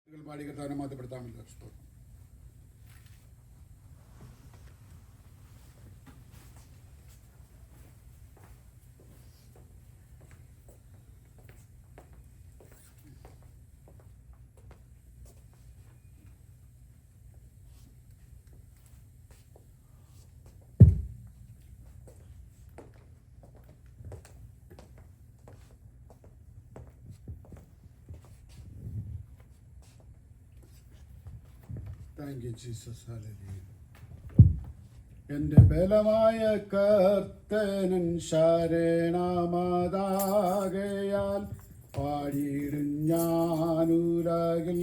പാടി കർത്താവിനെ മാറ്റപ്പെടുത്താമല്ലോ. സ്തോത്രം. Thank you, Jesus. Hallelujah. എൻ്റെ ബലമായ കർത്തനൻ ശരണമതാകയാൽ പാടിയിടും ഞാനുലകിൽ.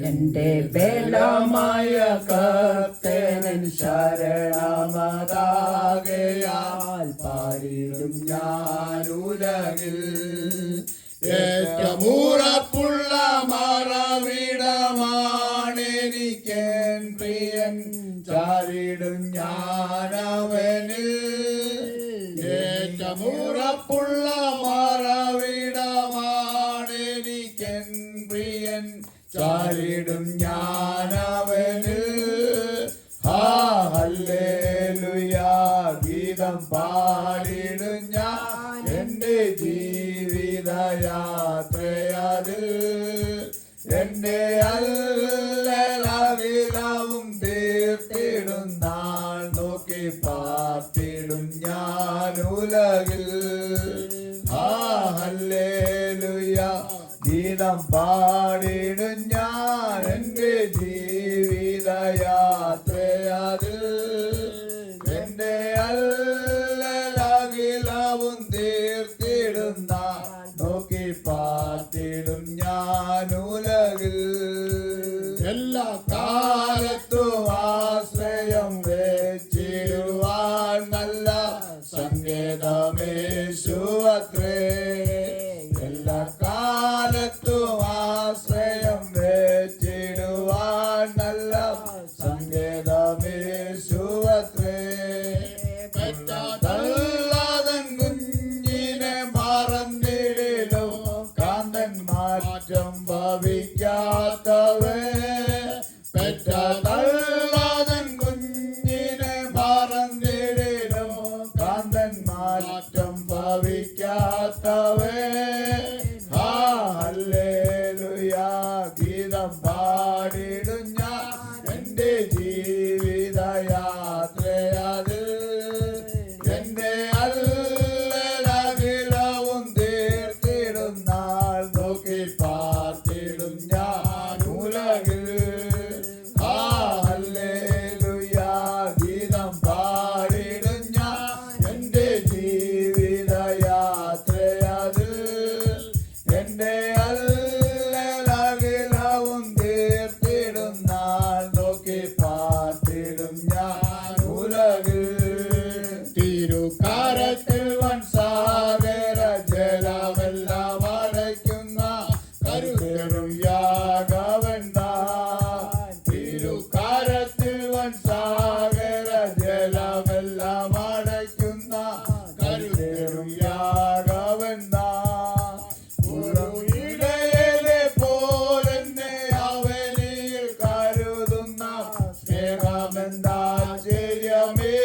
എൻ്റെ ബലമായ കർത്തനൻ ശരണമതാകയാൽ പാടിയിടും ഞാനുലകിൽ. ഏറ്റമുറപ്പുള്ള മറവിടമാണെനിക്കൻ പ്രിയൻ, ചാരിടും ഞാനവനിൽ. ഏറ്റമുറപ്പുള്ള മറവിടമാണെനിക്കൻ പ്രിയൻ, ചാരിടും ഞാനവനിൽ. ഹല്ലേലൂയാ ഗീതം പാടിടും ഞാൻ എൻ്റെ ജീവിതയാത്രയതിൽ. എൻ്റെ അല്ലലാവിലാവും തീർത്തിടും നാൾ നോക്കി പാർത്തിടും ഞാനുലകിൽ. ഹല്ലേലൂയാ ഗീതം പാടിടും ഞാൻ എൻ്റെ ജീവിതയാത്രയതിൽ. എൻ്റെ അല്ലലാവിലാവും തീർത്തിടും നാൾ നോക്കി പാർത്തിടും ഞാനുലകിൽ. എല്ലാ കാലത്തും ആശ്രയം വെച്ചിടുവാൻ നല്ല സങ്കേതമേശുവത്രേ. എല്ലാ കാലത്തും ആശ്രയം വെച്ചിടുവാൻ നല്ല സങ്കേതമേശുവത്രേ. തള്ളാതൻ കുഞ്ഞിനെ മറന്നിടിലും കാന്തൻ മാറ്റം ഭവിക്കാത്തവേ. പെറ്റ തള്ളാതൻ കുഞ്ഞിനെ മറന്നിടിലും കാന്തൻ മാറ്റം ഭവിക്കാത്തവേ. ഹല്ലേലൂയാ ഗീതം പാടിടും ഞാൻ എൻ്റെ ജീവിതയാത്രയതിൽ. എൻ്റെ അല്ലലാവിലാവും തീർത്തിടും നാൾ നോക്കി പാർത്തിടും ഞാനുലകിൽ. ഹല്ലേലൂയാ ഗീതം പാടിടും ഞാൻ എൻ്റെ ജീവിതയാത്രയതിൽ. എൻ്റെ അല്ലലാവിലാവും തീർത്തിടും നാൾ നോക്കി പാർത്തിടും ഞാനുലകിൽ. തിരുക്കരത്തിൽ വൻസാഗര ജലമെല്ലാം അടയ്ക്കുന്ന കരുതലും യാഗവൻ താൻ. തിരുക്കരത്തിൽ വൻസാഗര ജലമെല്ലാം അടയ്ക്കുന്ന കരുതലും യാഗവൻ താൻ. ഒരു ഇടയനെ പോലെന്നെ അവനിൽ കരുതുന്ന സ്നേഹമെന്താശ്ചര്യമേ.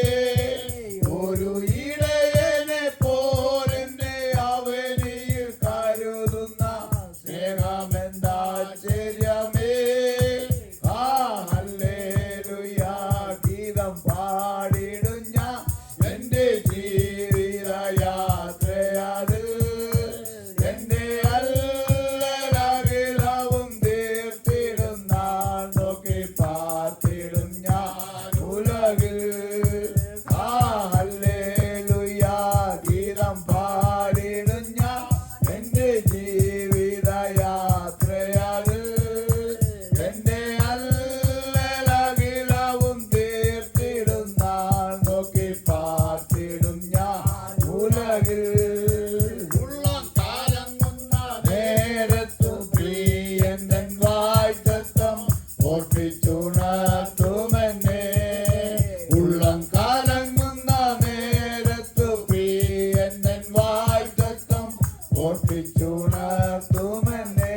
ഒരു ഇടയനെ പോലെന്നെ അവനിൽ കരുതുന്ന സ്നേഹമെന്താശ്ചര്യമേ. ഹല്ലേലൂയാ ഗീതം പാടിടും ഞാൻ എൻ്റെ ജീവിതയാത്രയതിൽ. എൻ്റെ അല്ലലാവിലാവും തീർത്തിടും നാൾ നോക്കി പാർത്തിടും ഞാനുലകിൽ. ഹല്ലേലൂയാ ഗീതം പാടിടും ഞാൻ എൻ്റെ ജീവിതയാത്രയതിൽ. എൻ്റെ അല്ലലാവിലാവും തീർത്തിടും നാൾ നോക്കി പാർത്തിടും ഞാനുലകിൽ. ഉള്ളം കാലങ്ങുന്ന നേരത്തു പ്രിയന്തൻ വാഴ്ത്തത്വം ഓർപ്പിച്ചുണർത്തുമെന്നെ. ഉള്ളം കാലങ്ങുന്ന നേരത്തു പ്രിയന്തൻ വാഴ്ത്തത്വം ഓർപ്പിച്ചുണർത്തുമെന്നെ.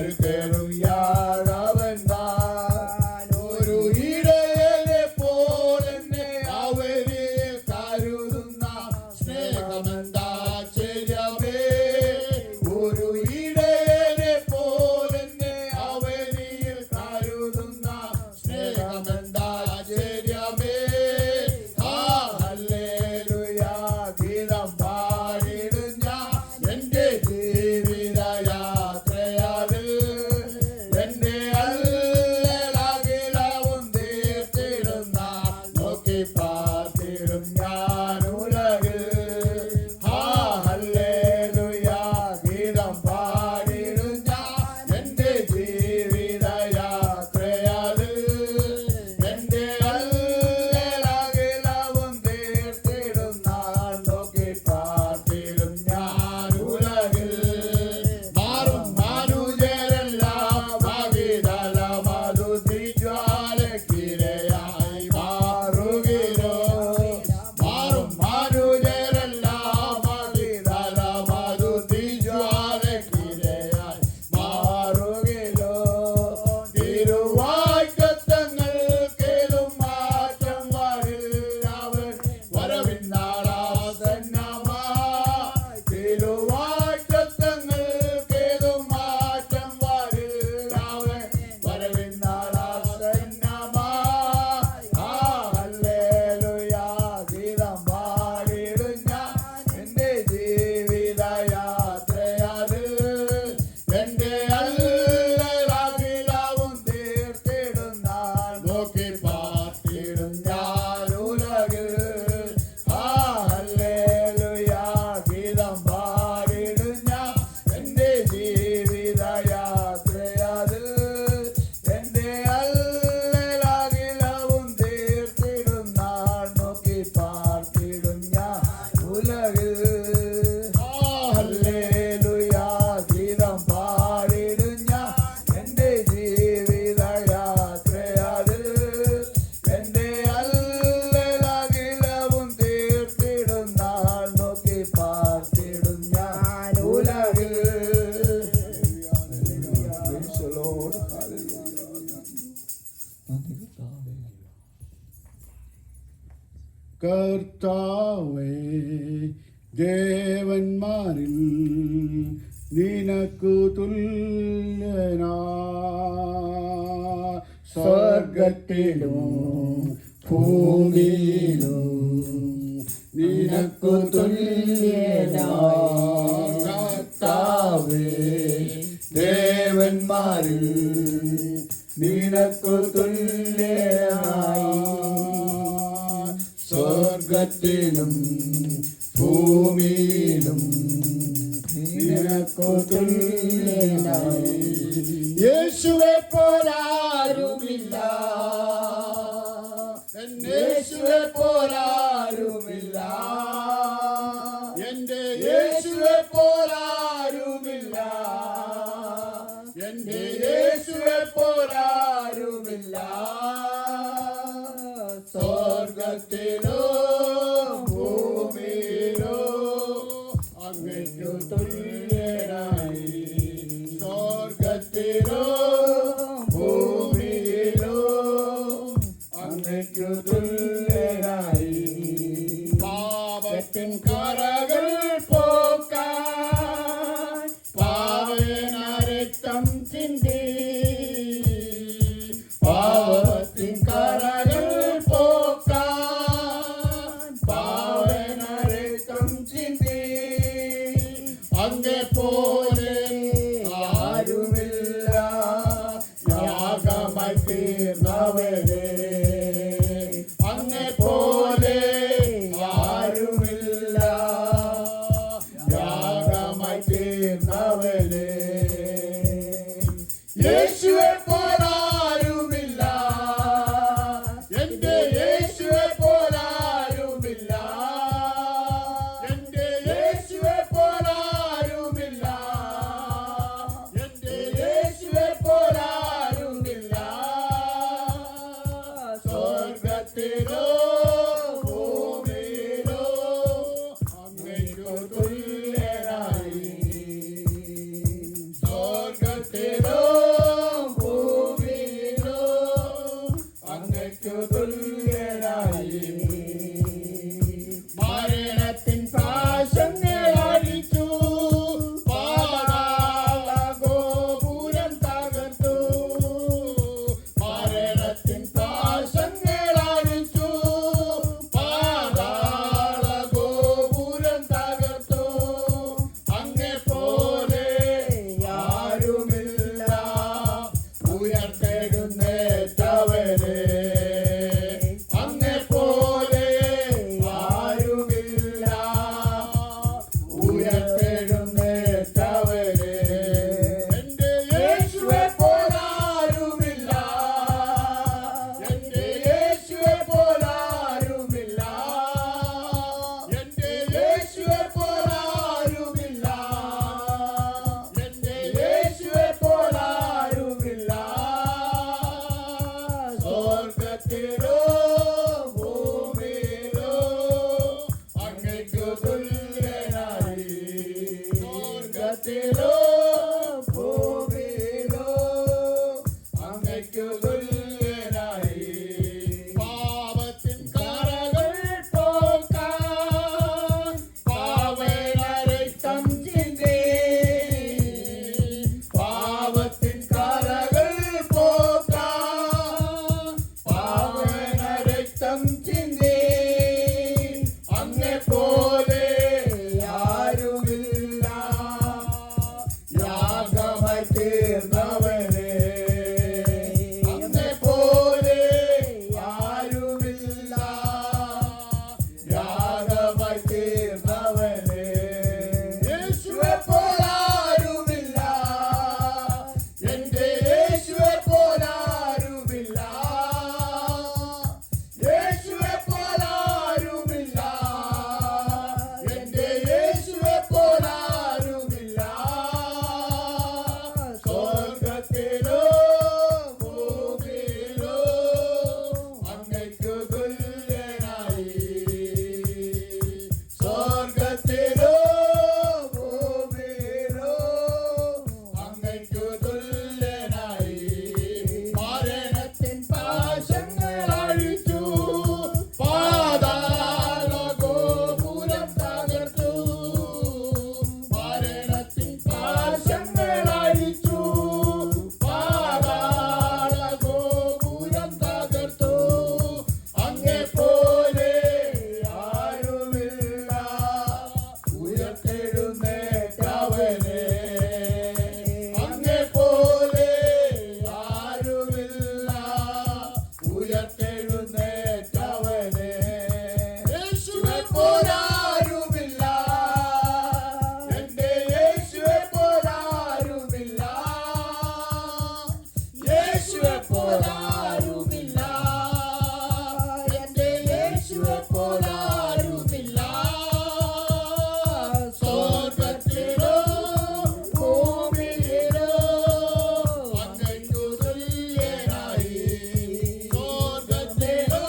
കരുത്തേറും യാഴവൻ താൻ ഒരു ഇടയനെ പോലെന്നെ അവരിൽ കരുതുന്ന സ്നേഹമെന്താശ്ചര്യമേ ഒരു ഇടയനെ പോലെന്നെ അവരിൽ കരുതുന്ന സ്നേഹമെന്താശ്ചര്യമേ ഹല്ലേലൂയ ഗീതം പാടിടും ഞാൻ എൻ്റെ ജീവിതയാത്രയാതിൽ എൻ്റെ അല്ലലാകിലാവും തീർത്തിടുന്ന നോക്കി പാർത്തിടും ഞാൻ ഉലകിൽ ഹല്ലേലൂയ ഗീതം പാടിടും ഞാൻ എൻ്റെ ജീവിതയാത്രയാതിൽ എൻ്റെ അല്ലലാകിലാവും തീർത്തിടുന്ന നോക്കി പാർത്തിടും ഞാൻ ഉലകിൽ മാറും മനുജരെല്ലാം മകിതല മധുതിജ്വാലക്കിരയായി മാറുകിലോ മാറും മനുജരെല്ലാം മകിതല മധുതിജ്വാലക്കിരയായി മാറുകിലോ തിരുവാഴ്ത്തങ്ങൾക്കേതും മാറ്റം വരില്ല അവൻ വരവിന്നാളാസന്നമായി തിരുവാഴ്ത്തങ്ങൾക്കേതും മാറ്റം വരില്ല അവൻ വരവിന്നാളാസന്നമായി ഹല്ലേലൂയ ഗീതം പാടിടും ഞാൻ എൻ്റെ ജീവിതയാത്രയാതിൽ എൻ്റെ അല്ലലാകിലാവും തീർത്തിടുന്ന നോക്കി പാർത്തിടും ഞാൻ ഉലകിൽ ഹല്ലേലൂയ ഗീതം പാടിടും ഞാൻ എൻ്റെ ജീവിതയാത്രയാതിൽ എൻ്റെ അല്ലലാകിലാവും തീർത്തിടുന്ന നോക്കി പാർത്തിടും ഞാൻ ഉലകിൽ ഹല്ലേലൂയ ഗീതം പാടിടും ഞാൻ എൻ്റെ ജീവിതയാത്രയാതിൽ എൻ്റെ അല്ലലാകിലാവും തീർത്തിടുന്ന നോക്കി പാർത്തിടും ഞാൻ ഉലകിൽ കർത്താവേ ദേവന്മാരിൽ നിനക്കു തുല്യനാ സ്വർഗത്തിലും ഭൂമിയിലും നിനക്കു തുല്യനാ കർത്താവേ ദേവന്മാരിൽ നിനക്കു തുല്യനായി സ്വർഗത്തിലും ഭൂമിയിലും നിനക്കു തുല്യനായി യേശുവെ പോലാരുമില്ല യേശുവെ പോലാരുമില്ല എൻ്റെ യേശുവെ പോലാരുമില്ല എൻ്റെ യേശുവെ പോലാരുമില്ല സ്വർഗത്തിലോ ഭൂമിയിലോ അങ്ങയ്ക്കു തുല്യനായി സ്വർഗത്തിലോ ഭൂമിയിലോ അങ്ങയ്ക്കു തുല്യനായി പാപത്തിൻ കറകൾ പോക്കാൻ പാവന രക്തം ചിന്തി പാവത്തിൻ കറകൾ പോക്കാൻ പാവന രക്തം ചിന്തി അങ്ങെ പോലെ ആരുമില്ല യാഗമായി തീർന്നവരെ അങ്ങെ പോലെ ആരുമില്ല യാഗമായി തീർന്നവരെ യേശുവെ പോലാരുമില്ല എൻ്റെ യേശുവെ പോലാരുമില്ല എൻ്റെ യേശുവെ പോലാരുമില്ല എൻ്റെ യേശുവെ പോലാരുമില്ല സ്വർഗത്തിലോ ഭൂമിയിലോ അങ്ങയ്ക്കു തുല്യനായി സ്വർഗത്തിലോ ഉയർത്തെഴുന്നേറ്റവനെ അങ്ങെപ്പോലെ ആരുമില്ല. ഉയർത്തെഴുന്നേറ്റവനെ എന്റെ യേശുവെ പോലാരുമില്ല. എന്റെ യേശുവെ പോലാരുമില്ല. എന്റെ യേശുവെ പോലാരുമില്ല. എന്റെ യേശുവെ പോലാരുമില്ല. സ്വർഗ്ഗത്തിലോ ഭൂമിയിലോ അങ്ങയ്ക്കു തുല്യനായി. സ്വർഗ്ഗത്തിലോ ഭൂമിയിലോ അങ്ങയ്ക്കു തുല്യനായി. പാപത്തിൻ കറകൾ പോക്കാൻ പാവന രക്തം ചിന്തി. പാപത്തിൻ കറകൾ പോക്കാൻ പാവന രക്തം ചിന്തി. അങ്ങെപ്പോലെ ആരുമില്ല. യാഗമായി തീർന്നവനെ അങ്ങെപ്പോലെ ആരുമില്ല. യാഗമായി തീർന്നവനെ യേശുവെ പോലാരുമില്ല. എന്റെ യേശുവെ പോലാരുമില്ല. യേശുവെ പോലാരുമില്ല. എന്റെ യേശുവെ പോലാരുമില്ല. സ്വർഗ്ഗത്തിലോ ഭൂമിയിലോ അങ്ങയ്ക്കു തുല്യനായി. സ്വർഗ്ഗത്തിലോ ഭൂമിയിലോ അങ്ങയ്ക്കു തുല്യനായി. മരണത്തിൻ പാശങ്ങൾ അഴിച്ചു. പാതാള ഗോപുരം തകർത്തു. മരണത്തിൻ പാശങ്ങൾ അഴിച്ചു. പാതാള ഗോപുരം തകർത്തു. അങ്ങെപ്പോലെ ആരുമില്ല. ഉയർത്തെഴുന്നേറ്റവനെ അങ്ങെപ്പോലെ ആരുമില്ല. ഉയർത്തെഴുന്നേറ്റവനെ യേശുവെ പോലാരുമില്ല. എന്റെ യേശുവെ പോലാരുമില്ല. യേശുവെ പോലാരുമില്ല. എന്റെ യേശുവെ പോലാരുമില്ല. സ്വർഗ്ഗത്തിലോ ഭൂമിയിലോ അങ്ങയ്ക്കു തുല്യനായി. സ്വർഗ്ഗത്തിലോ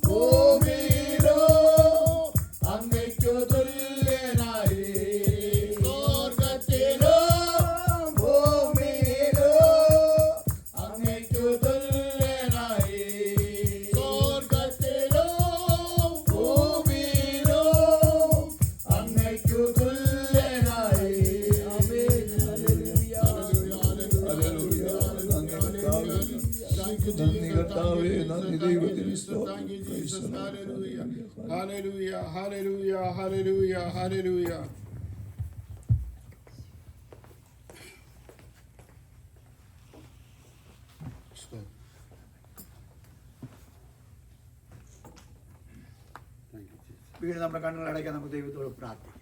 ഭൂമിയിലോ അങ്ങയ്ക്കു തുല്യനായി. സ്വർഗ്ഗത്തിലോ ഭൂമിയിലോ അങ്ങയ്ക്കു തുല്യനായി. സ്വർഗ്ഗത്തിലോ ഭൂമിയിലോ അങ്ങയ്ക്കു തുല്യനായി. ആമേൻ. ഹല്ലേലൂയ. ഹല്ലേലൂയ. നന്ദി കർത്താവേ, നന്ദി ദൈവത്തിന് സ്തോത്രം. Hallelujah, hallelujah, hallelujah, hallelujah. വീണ്ടും നമ്മുടെ കണ്ണുകൾ അടയ്ക്കാൻ നമുക്ക് ദൈവത്തോട് പ്രാർത്ഥിക്കാം.